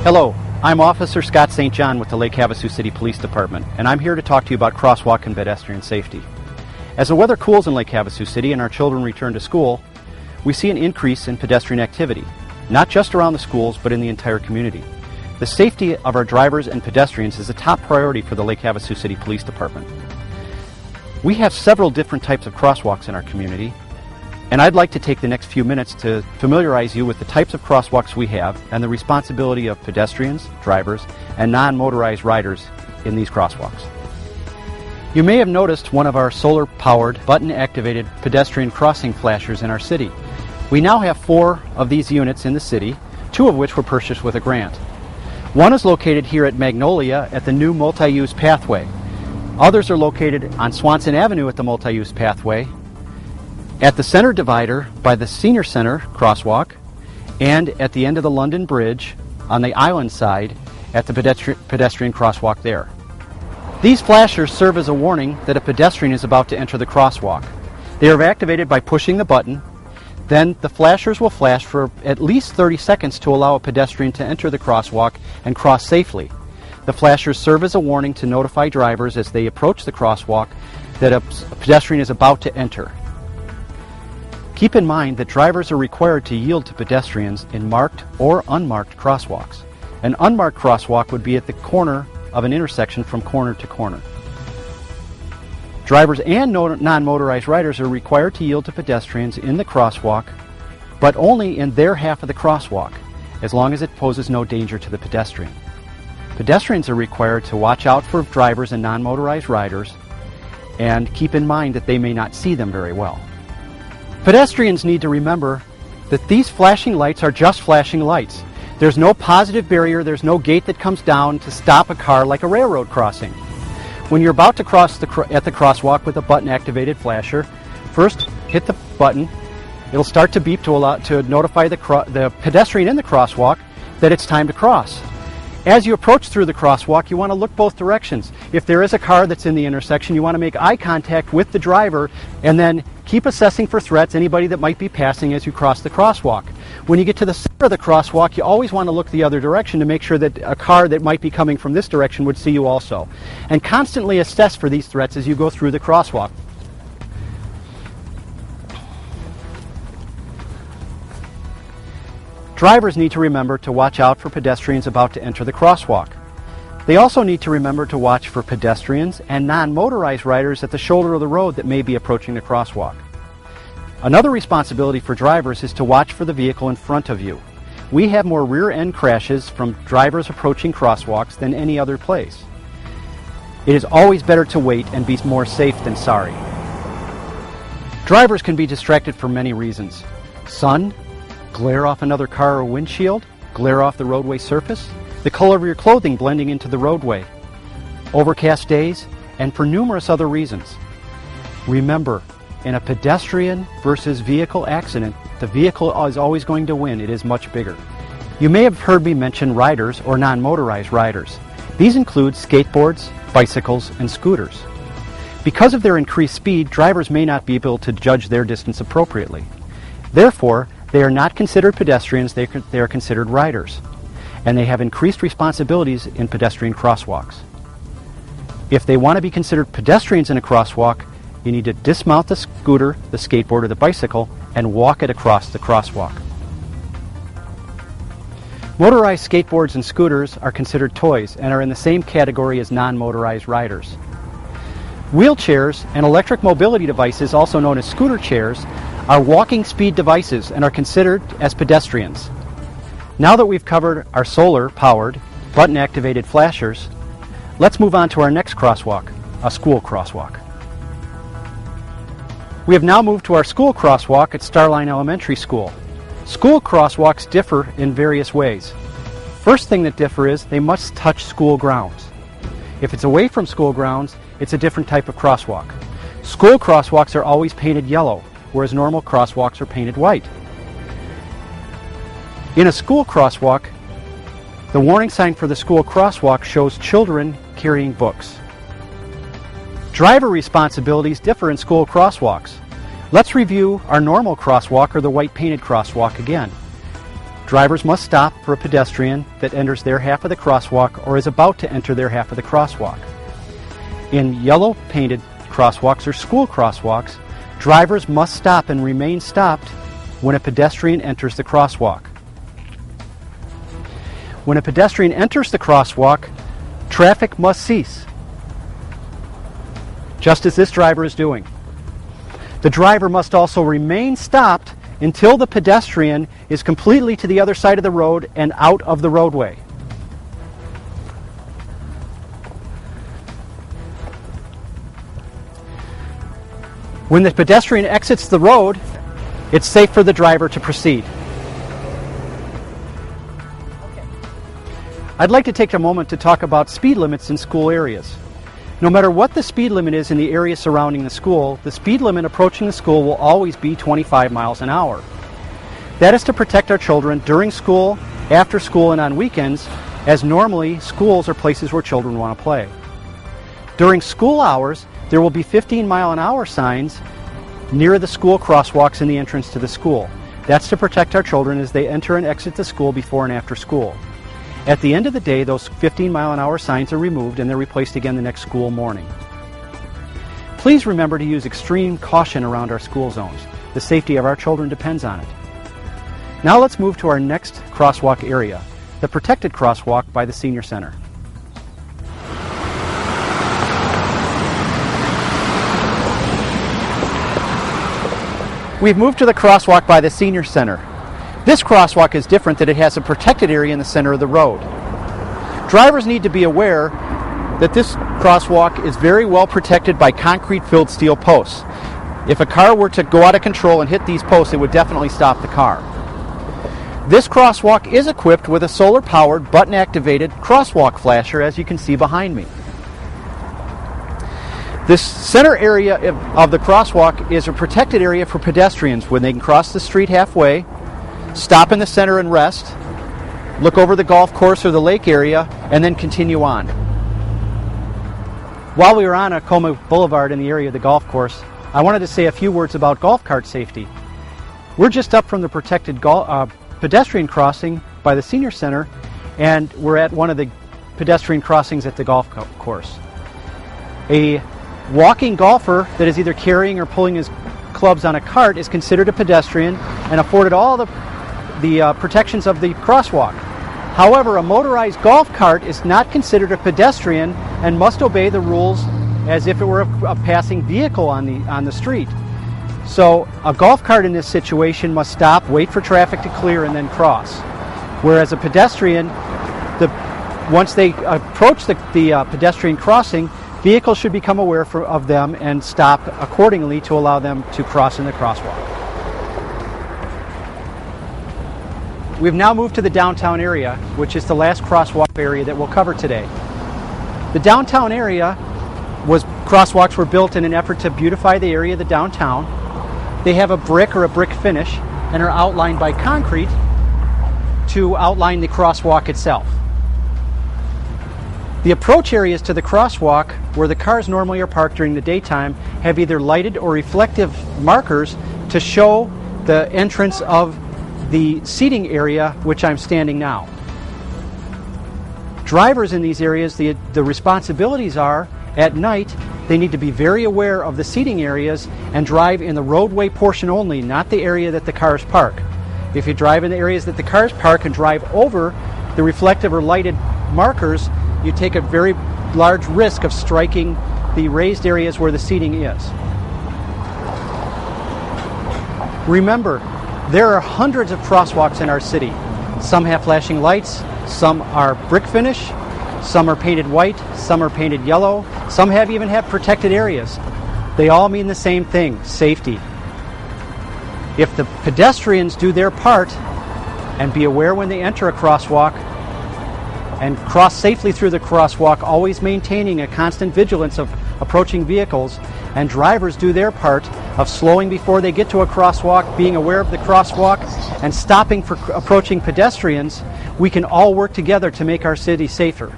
Hello, I'm Officer Scott St. John with the Lake Havasu City Police Department, and I'm here to talk to you about crosswalk and pedestrian safety. As the weather cools in Lake Havasu City and our children return to school, we see an increase in pedestrian activity, not just around the schools, but in the entire community. The safety of our drivers and pedestrians is a top priority for the Lake Havasu City Police Department. We have several different types of crosswalks in our community, and I'd like to take the next few minutes to familiarize you with the types of crosswalks we have and the responsibility of pedestrians, drivers, and non-motorized riders in these crosswalks. You may have noticed one of our solar-powered, button-activated pedestrian crossing flashers in our city. We now have 4 of these units in the city, 2 of which were purchased with a grant. One is located here at Magnolia at the new multi-use pathway. Others are located on Swanson Avenue at the multi-use pathway, at the center divider by the Senior Center crosswalk, and at the end of the London Bridge on the island side at the pedestrian crosswalk there. These flashers serve as a warning that a pedestrian is about to enter the crosswalk. They are activated by pushing the button. Then the flashers will flash for at least 30 seconds to allow a pedestrian to enter the crosswalk and cross safely. The flashers serve as a warning to notify drivers as they approach the crosswalk that a pedestrian is about to enter. Keep in mind that drivers are required to yield to pedestrians in marked or unmarked crosswalks. An unmarked crosswalk would be at the corner of an intersection from corner to corner. Drivers and non-motorized riders are required to yield to pedestrians in the crosswalk, but only in their half of the crosswalk, as long as it poses no danger to the pedestrian. Pedestrians are required to watch out for drivers and non-motorized riders and keep in mind that they may not see them very well. Pedestrians need to remember that these flashing lights are just flashing lights. There's no positive barrier, there's no gate that comes down to stop a car like a railroad crossing. When you're about to cross at the crosswalk with a button-activated flasher, first hit the button. It'll start to beep to notify the pedestrian in the crosswalk that it's time to cross. As you approach through the crosswalk, you want to look both directions. If there is a car that's in the intersection, you want to make eye contact with the driver and then keep assessing for threats, anybody that might be passing as you cross the crosswalk. When you get to the center of the crosswalk, you always want to look the other direction to make sure that a car that might be coming from this direction would see you also. And constantly assess for these threats as you go through the crosswalk. Drivers need to remember to watch out for pedestrians about to enter the crosswalk. They also need to remember to watch for pedestrians and non-motorized riders at the shoulder of the road that may be approaching the crosswalk. Another responsibility for drivers is to watch for the vehicle in front of you. We have more rear-end crashes from drivers approaching crosswalks than any other place. It is always better to wait and be more safe than sorry. Drivers can be distracted for many reasons. Sun, glare off another car or windshield, glare off the roadway surface, the color of your clothing blending into the roadway, overcast days, and for numerous other reasons. Remember, in a pedestrian versus vehicle accident, the vehicle is always going to win. It is much bigger. You may have heard me mention riders or non-motorized riders. These include skateboards, bicycles, and scooters. Because of their increased speed, drivers may not be able to judge their distance appropriately. Therefore, they are not considered pedestrians, they are considered riders, and they have increased responsibilities in pedestrian crosswalks. If they want to be considered pedestrians in a crosswalk, you need to dismount the scooter, the skateboard, or the bicycle and walk it across the crosswalk. Motorized skateboards and scooters are considered toys and are in the same category as non-motorized riders. Wheelchairs and electric mobility devices, also known as scooter chairs, are walking speed devices and are considered as pedestrians. Now that we've covered our solar-powered, button-activated flashers, let's move on to our next crosswalk, a school crosswalk. We have now moved to our school crosswalk at Starline Elementary School. School crosswalks differ in various ways. First thing that differ is they must touch school grounds. If it's away from school grounds, it's a different type of crosswalk. School crosswalks are always painted yellow, whereas normal crosswalks are painted white. In a school crosswalk, the warning sign for the school crosswalk shows children carrying books. Driver responsibilities differ in school crosswalks. Let's review our normal crosswalk or the white painted crosswalk again. Drivers must stop for a pedestrian that enters their half of the crosswalk or is about to enter their half of the crosswalk. In yellow painted crosswalks or school crosswalks, drivers must stop and remain stopped when a pedestrian enters the crosswalk. When a pedestrian enters the crosswalk, traffic must cease, just as this driver is doing. The driver must also remain stopped until the pedestrian is completely to the other side of the road and out of the roadway. When the pedestrian exits the road, it's safe for the driver to proceed. I'd like to take a moment to talk about speed limits in school areas. No matter what the speed limit is in the area surrounding the school, the speed limit approaching the school will always be 25 miles an hour. That is to protect our children during school, after school, and on weekends, as normally schools are places where children want to play. During school hours, there will be 15-mile-an-hour signs near the school crosswalks in the entrance to the school. That's to protect our children as they enter and exit the school before and after school. At the end of the day, those 15-mile-an-hour signs are removed and they're replaced again the next school morning. Please remember to use extreme caution around our school zones. The safety of our children depends on it. Now let's move to our next crosswalk area, the protected crosswalk by the Senior Center. We've moved to the crosswalk by the Senior Center. This crosswalk is different that it has a protected area in the center of the road. Drivers need to be aware that this crosswalk is very well protected by concrete-filled steel posts. If a car were to go out of control and hit these posts, it would definitely stop the car. This crosswalk is equipped with a solar-powered, button-activated crosswalk flasher, as you can see behind me. This center area of the crosswalk is a protected area for pedestrians when they can cross the street halfway, stop in the center and rest, look over the golf course or the lake area, and then continue on. While we were on Acoma Boulevard in the area of the golf course, I wanted to say a few words about golf cart safety. We're just up from the protected pedestrian crossing by the Senior Center, and we're at one of the pedestrian crossings at the golf course. A walking golfer that is either carrying or pulling his clubs on a cart is considered a pedestrian and afforded all the protections of the crosswalk. However, a motorized golf cart is not considered a pedestrian and must obey the rules as if it were a passing vehicle on the street. So a golf cart in this situation must stop, wait for traffic to clear, and then cross. Whereas a pedestrian, once they approach the pedestrian crossing, vehicles should become aware of them and stop accordingly to allow them to cross in the crosswalk. We've now moved to the downtown area, which is the last crosswalk area that we'll cover today. The downtown area crosswalks were built in an effort to beautify the area of the downtown. They have a brick or a brick finish and are outlined by concrete to outline the crosswalk itself. The approach areas to the crosswalk, where the cars normally are parked during the daytime, have either lighted or reflective markers to show the entrance of the seating area, which I'm standing now. Drivers in these areas, the responsibilities are, at night, they need to be very aware of the seating areas and drive in the roadway portion only, not the area that the cars park. If you drive in the areas that the cars park and drive over the reflective or lighted markers, you take a very large risk of striking the raised areas where the seating is. Remember, there are hundreds of crosswalks in our city. Some have flashing lights, some are brick finish, some are painted white, some are painted yellow, some even have protected areas. They all mean the same thing, safety. If the pedestrians do their part and be aware when they enter a crosswalk and cross safely through the crosswalk, always maintaining a constant vigilance of approaching vehicles, and drivers do their part of slowing before they get to a crosswalk, being aware of the crosswalk, and stopping for approaching pedestrians, we can all work together to make our city safer.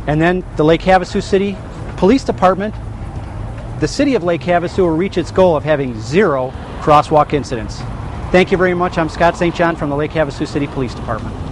And then the Lake Havasu City Police Department, the city of Lake Havasu will reach its goal of having 0 crosswalk incidents. Thank you very much. I'm Scott St. John from the Lake Havasu City Police Department.